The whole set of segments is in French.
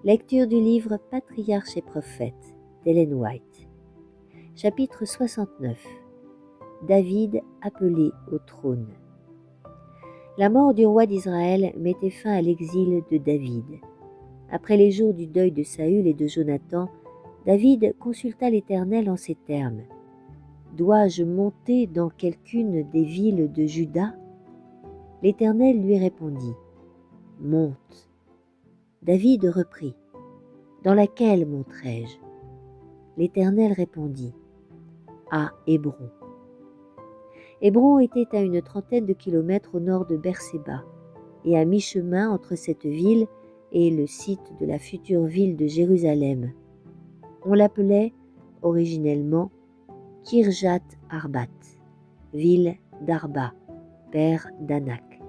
Lecture du livre Patriarches et prophètes d'Ellen White. Chapitre 69. David appelé au trône. La mort du roi d'Israël mettait fin à l'exil de David. Après les jours du deuil de Saül et de Jonathan, David consulta l'Éternel en ces termes. « Dois-je monter dans quelqu'une des villes de Juda ?» L'Éternel lui répondit. « Monte. » David reprit. « Dans laquelle monterai-je » L'Éternel répondit. « À Hébron. » Hébron était à une trentaine de kilomètres au nord de Bershéba et à mi-chemin entre cette ville et le site de la future ville de Jérusalem. On l'appelait originellement Kirjat Arbat, ville d'Arba, père d'Anak.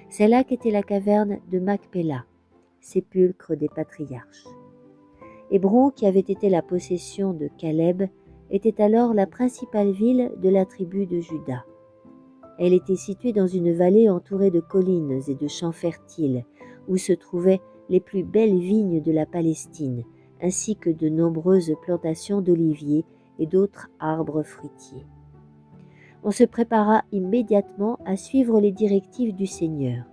C'est là qu'était la caverne de Macpéla, sépulcre des patriarches. Hébron, qui avait été la possession de Caleb, était alors la principale ville de la tribu de Juda. Elle était située dans une vallée entourée de collines et de champs fertiles, où se trouvaient les plus belles vignes de la Palestine, ainsi que de nombreuses plantations d'oliviers et d'autres arbres fruitiers. On se prépara immédiatement à suivre les directives du Seigneur.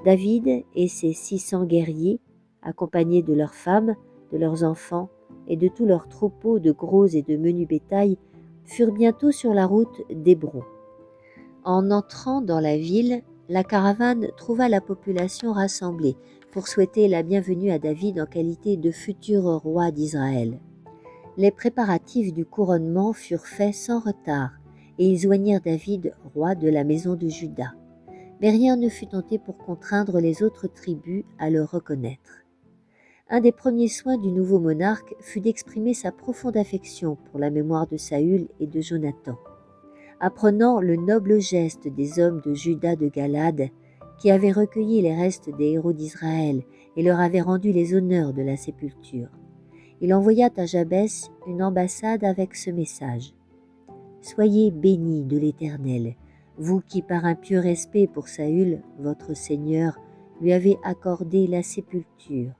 David et ses 600 guerriers, accompagnés de leurs femmes, de leurs enfants et de tous leurs troupeaux de gros et de menus bétail, furent bientôt sur la route d'Hébron. En entrant dans la ville, la caravane trouva la population rassemblée pour souhaiter la bienvenue à David en qualité de futur roi d'Israël. Les préparatifs du couronnement furent faits sans retard et ils joignirent David roi de la maison de Juda. Mais rien ne fut tenté pour contraindre les autres tribus à le reconnaître. Un des premiers soins du nouveau monarque fut d'exprimer sa profonde affection pour la mémoire de Saül et de Jonathan. Apprenant le noble geste des hommes de Juda de Galade, qui avaient recueilli les restes des héros d'Israël et leur avaient rendu les honneurs de la sépulture, il envoya à Jabès une ambassade avec ce message. « Soyez bénis de l'Éternel, vous qui par un pieux respect pour Saül, votre Seigneur, lui avez accordé la sépulture.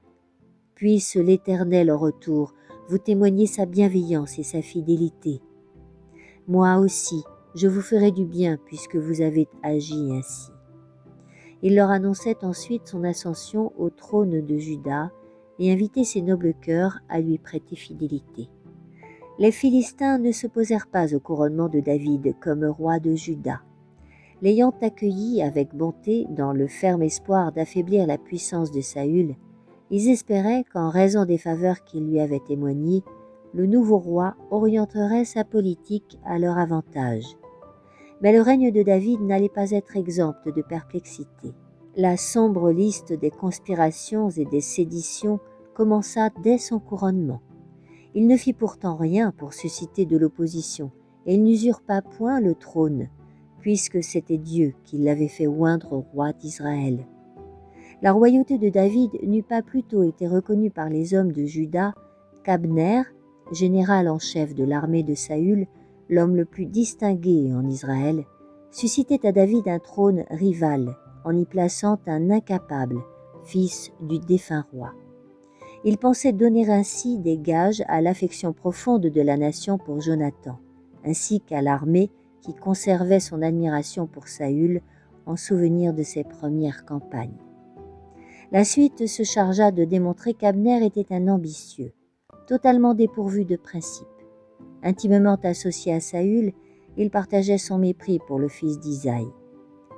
Puisse l'Éternel en retour vous témoigner sa bienveillance et sa fidélité. Moi aussi, je vous ferai du bien puisque vous avez agi ainsi. » Il leur annonçait ensuite son ascension au trône de Juda et invitait ses nobles cœurs à lui prêter fidélité. Les Philistins ne s'opposèrent pas au couronnement de David comme roi de Juda. L'ayant accueilli avec bonté dans le ferme espoir d'affaiblir la puissance de Saül, ils espéraient qu'en raison des faveurs qu'il lui avait témoignées, le nouveau roi orienterait sa politique à leur avantage. Mais le règne de David n'allait pas être exempt de perplexité. La sombre liste des conspirations et des séditions commença dès son couronnement. Il ne fit pourtant rien pour susciter de l'opposition, et il n'usurpa point le trône, puisque c'était Dieu qui l'avait fait oindre roi d'Israël. La royauté de David n'eût pas plutôt été reconnue par les hommes de Juda qu'Abner, général en chef de l'armée de Saül, l'homme le plus distingué en Israël, suscitait à David un trône rival en y plaçant un incapable, fils du défunt roi. Il pensait donner ainsi des gages à l'affection profonde de la nation pour Jonathan, ainsi qu'à l'armée qui conservait son admiration pour Saül en souvenir de ses premières campagnes. La suite se chargea de démontrer qu'Abner était un ambitieux, totalement dépourvu de principes. Intimement associé à Saül, il partageait son mépris pour le fils d'Isaïe.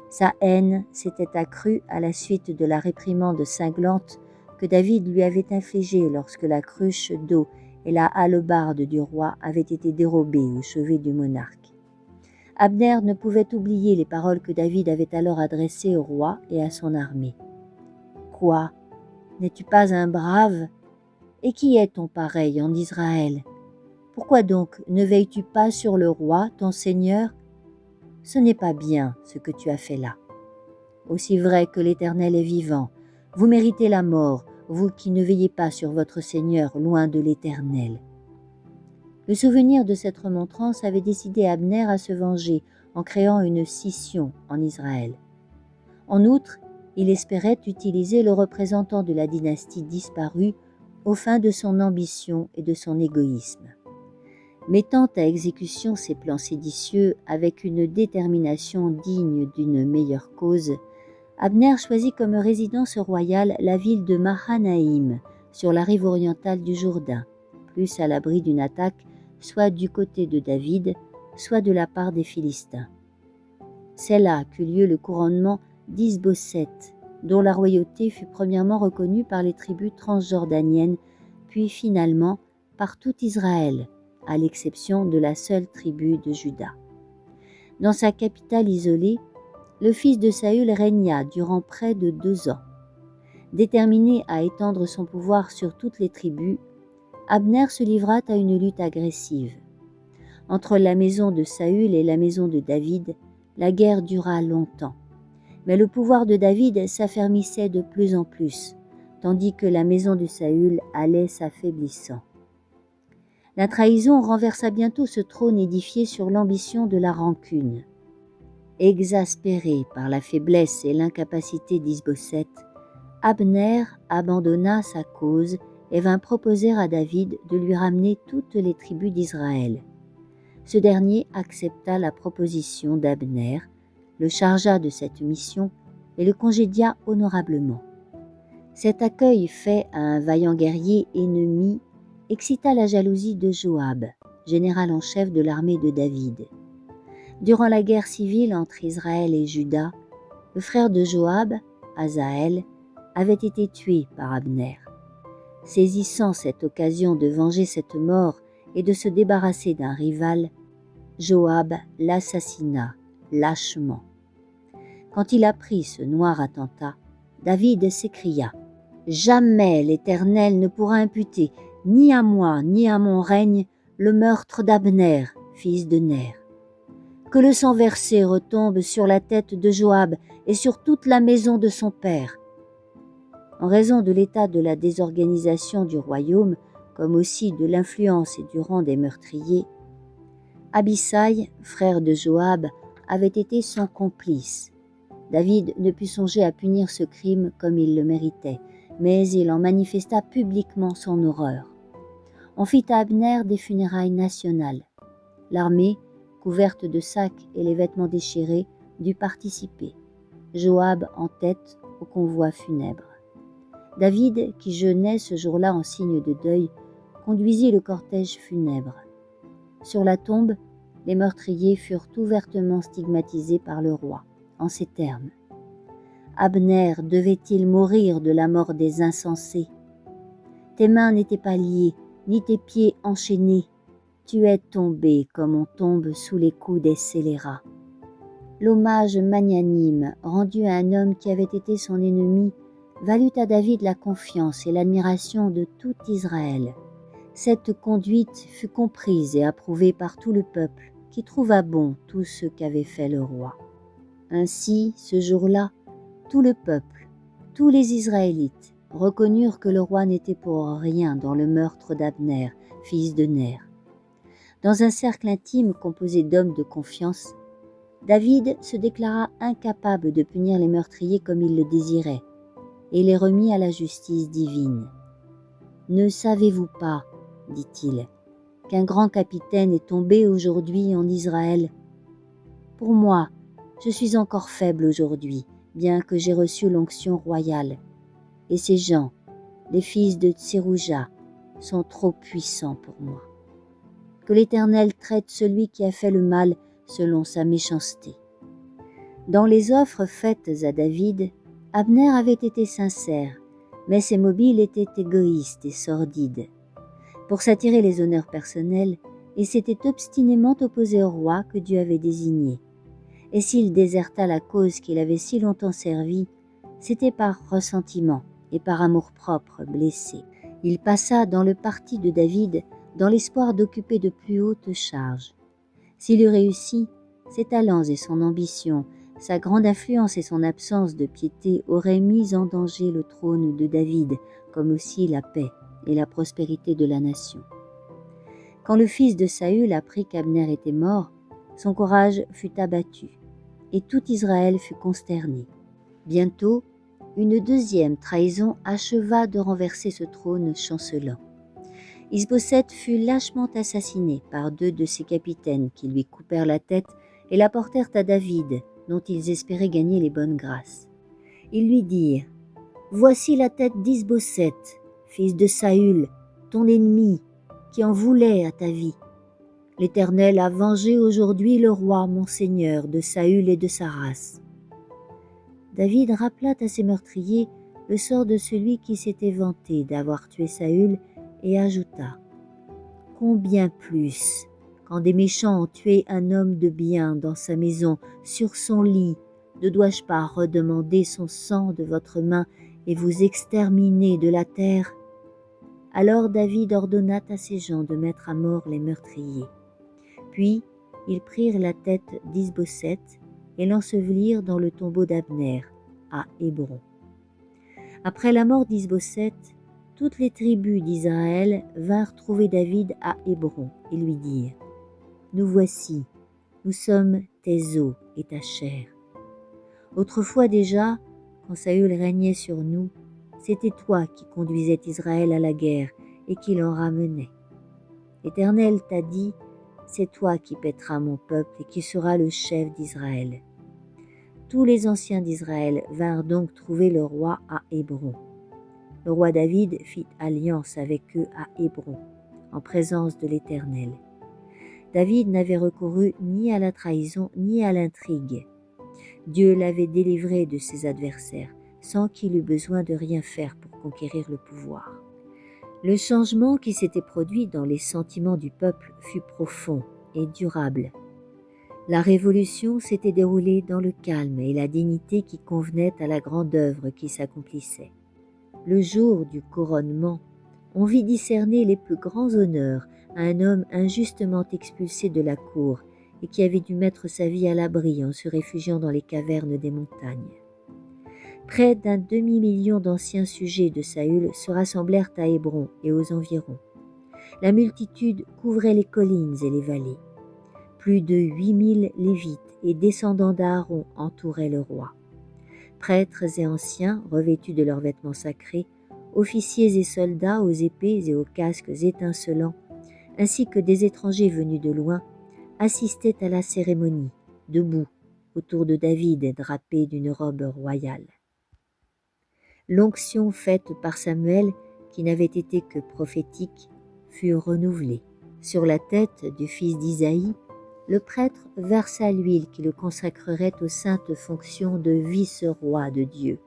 Sa haine s'était accrue à la suite de la réprimande cinglante que David lui avait infligée lorsque la cruche d'eau et la hallebarde du roi avaient été dérobées au chevet du monarque. Abner ne pouvait oublier les paroles que David avait alors adressées au roi et à son armée. « Quoi ? N'es-tu pas un brave ? Et qui est ton pareil en Israël ? Pourquoi donc ne veilles-tu pas sur le roi, ton Seigneur ? Ce n'est pas bien ce que tu as fait là. Aussi vrai que l'Éternel est vivant, vous méritez la mort, vous qui ne veillez pas sur votre Seigneur loin de l'Éternel. » Le souvenir de cette remontrance avait décidé Abner à se venger en créant une scission en Israël. En outre, il espérait utiliser le représentant de la dynastie disparue aux fins de son ambition et de son égoïsme. Mettant à exécution ses plans séditieux avec une détermination digne d'une meilleure cause, Abner choisit comme résidence royale la ville de Mahanaïm, sur la rive orientale du Jourdain, plus à l'abri d'une attaque soit du côté de David, soit de la part des Philistins. C'est là qu'eut lieu le couronnement d'Isboset, dont la royauté fut premièrement reconnue par les tribus transjordaniennes, puis finalement par tout Israël, à l'exception de la seule tribu de Juda. Dans sa capitale isolée, le fils de Saül régna durant près de 2 ans. Déterminé à étendre son pouvoir sur toutes les tribus, Abner se livra à une lutte agressive. Entre la maison de Saül et la maison de David, la guerre dura longtemps. Mais le pouvoir de David s'affermissait de plus en plus, tandis que la maison de Saül allait s'affaiblissant. La trahison renversa bientôt ce trône édifié sur l'ambition de la rancune. Exaspéré par la faiblesse et l'incapacité d'Isboset, Abner abandonna sa cause et vint proposer à David de lui ramener toutes les tribus d'Israël. Ce dernier accepta la proposition d'Abner, le chargea de cette mission et le congédia honorablement. Cet accueil fait à un vaillant guerrier ennemi excita la jalousie de Joab, général en chef de l'armée de David. Durant la guerre civile entre Israël et Juda, le frère de Joab, Asaël, avait été tué par Abner. Saisissant cette occasion de venger cette mort et de se débarrasser d'un rival, Joab l'assassina lâchement. Quand il apprit ce noir attentat, David s'écria « Jamais l'Éternel ne pourra imputer ni à moi ni à mon règne le meurtre d'Abner, fils de Ner. Que le sang versé retombe sur la tête de Joab et sur toute la maison de son père. » En raison de l'état de la désorganisation du royaume, comme aussi de l'influence et du rang des meurtriers, Abisai, frère de Joab, avait été son complice. David ne put songer à punir ce crime comme il le méritait, mais il en manifesta publiquement son horreur. On fit à Abner des funérailles nationales. L'armée, couverte de sacs et les vêtements déchirés, dut participer. Joab en tête au convoi funèbre. David, qui jeûnait ce jour-là en signe de deuil, conduisit le cortège funèbre. Sur la tombe, les meurtriers furent ouvertement stigmatisés par le roi, en ces termes. « Abner devait-il mourir de la mort des insensés? Tes mains n'étaient pas liées, ni tes pieds enchaînés. Tu es tombé comme on tombe sous les coups des scélérats. » L'hommage magnanime rendu à un homme qui avait été son ennemi valut à David la confiance et l'admiration de tout Israël. Cette conduite fut comprise et approuvée par tout le peuple, qui trouva bon tout ce qu'avait fait le roi. Ainsi, ce jour-là, tout le peuple, tous les Israélites, reconnurent que le roi n'était pour rien dans le meurtre d'Abner, fils de Ner. Dans un cercle intime composé d'hommes de confiance, David se déclara incapable de punir les meurtriers comme il le désirait, et les remit à la justice divine. « Ne savez-vous pas, dit-il, qu'un grand capitaine est tombé aujourd'hui en Israël? Pour moi, je suis encore faible aujourd'hui, bien que j'ai reçu l'onction royale. Et ces gens, les fils de Tserouja, sont trop puissants pour moi. Que l'Éternel traite celui qui a fait le mal selon sa méchanceté. » Dans les offres faites à David, Abner avait été sincère, mais ses mobiles étaient égoïstes et sordides. Pour s'attirer les honneurs personnels, il s'était obstinément opposé au roi que Dieu avait désigné. Et s'il déserta la cause qu'il avait si longtemps servie, c'était par ressentiment et par amour-propre blessé. Il passa dans le parti de David dans l'espoir d'occuper de plus hautes charges. S'il eût réussi, ses talents et son ambition, sa grande influence et son absence de piété auraient mis en danger le trône de David, comme aussi la paix et la prospérité de la nation. Quand le fils de Saül apprit qu'Abner était mort, son courage fut abattu, et tout Israël fut consterné. Bientôt, une deuxième trahison acheva de renverser ce trône chancelant. Isboset fut lâchement assassiné par 2 de ses capitaines qui lui coupèrent la tête et la portèrent à David, dont ils espéraient gagner les bonnes grâces. Ils lui dirent : « Voici la tête d'Isboset, fils de Saül, ton ennemi, qui en voulait à ta vie. L'Éternel a vengé aujourd'hui le roi, mon seigneur, de Saül et de sa race. » David rappela à ses meurtriers le sort de celui qui s'était vanté d'avoir tué Saül et ajouta : « Combien plus, quand des méchants ont tué un homme de bien dans sa maison, sur son lit, ne dois-je pas redemander son sang de votre main et vous exterminer de la terre ?» Alors David ordonna à ses gens de mettre à mort les meurtriers. Puis ils prirent la tête d'Isboset et l'ensevelirent dans le tombeau d'Abner, à Hébron. Après la mort d'Isboset, toutes les tribus d'Israël vinrent trouver David à Hébron et lui dirent : « Nous voici, nous sommes tes os et ta chair. Autrefois déjà, quand Saül régnait sur nous, c'était toi qui conduisais Israël à la guerre et qui l'en ramenais. L'Éternel t'a dit : c'est toi qui paîtras mon peuple et qui seras le chef d'Israël. » Tous les anciens d'Israël vinrent donc trouver le roi à Hébron. Le roi David fit alliance avec eux à Hébron, en présence de l'Éternel. David n'avait recouru ni à la trahison ni à l'intrigue. Dieu l'avait délivré de ses adversaires, sans qu'il eût besoin de rien faire pour conquérir le pouvoir. Le changement qui s'était produit dans les sentiments du peuple fut profond et durable. La révolution s'était déroulée dans le calme et la dignité qui convenaient à la grande œuvre qui s'accomplissait. Le jour du couronnement, on vit discerner les plus grands honneurs à un homme injustement expulsé de la cour et qui avait dû mettre sa vie à l'abri en se réfugiant dans les cavernes des montagnes. Près d'un demi-million d'anciens sujets de Saül se rassemblèrent à Hébron et aux environs. La multitude couvrait les collines et les vallées. Plus de 8000 Lévites et descendants d'Aaron entouraient le roi. Prêtres et anciens, revêtus de leurs vêtements sacrés, officiers et soldats aux épées et aux casques étincelants, ainsi que des étrangers venus de loin, assistaient à la cérémonie, debout, autour de David drapé d'une robe royale. L'onction faite par Samuel, qui n'avait été que prophétique, fut renouvelée. Sur la tête du fils d'Isaïe, le prêtre versa l'huile qui le consacrerait aux saintes fonctions de vice-roi de Dieu.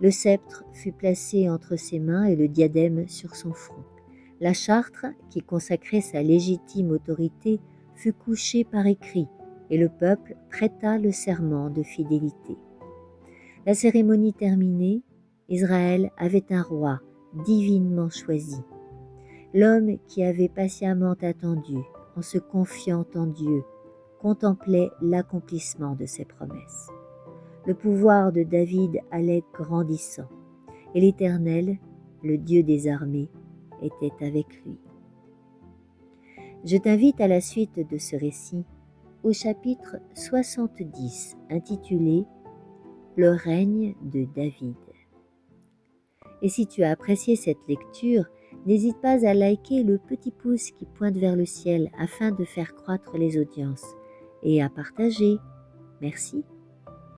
Le sceptre fut placé entre ses mains et le diadème sur son front. La charte, qui consacrait sa légitime autorité, fut couchée par écrit, et le peuple prêta le serment de fidélité. La cérémonie terminée, Israël avait un roi divinement choisi. L'homme qui avait patiemment attendu, en se confiant en Dieu, contemplait l'accomplissement de ses promesses. Le pouvoir de David allait grandissant, et l'Éternel, le Dieu des armées, était avec lui. Je t'invite à la suite de ce récit au chapitre 70, intitulé « Le règne de David ». Et si tu as apprécié cette lecture, n'hésite pas à liker le petit pouce qui pointe vers le ciel afin de faire croître les audiences et à partager. Merci.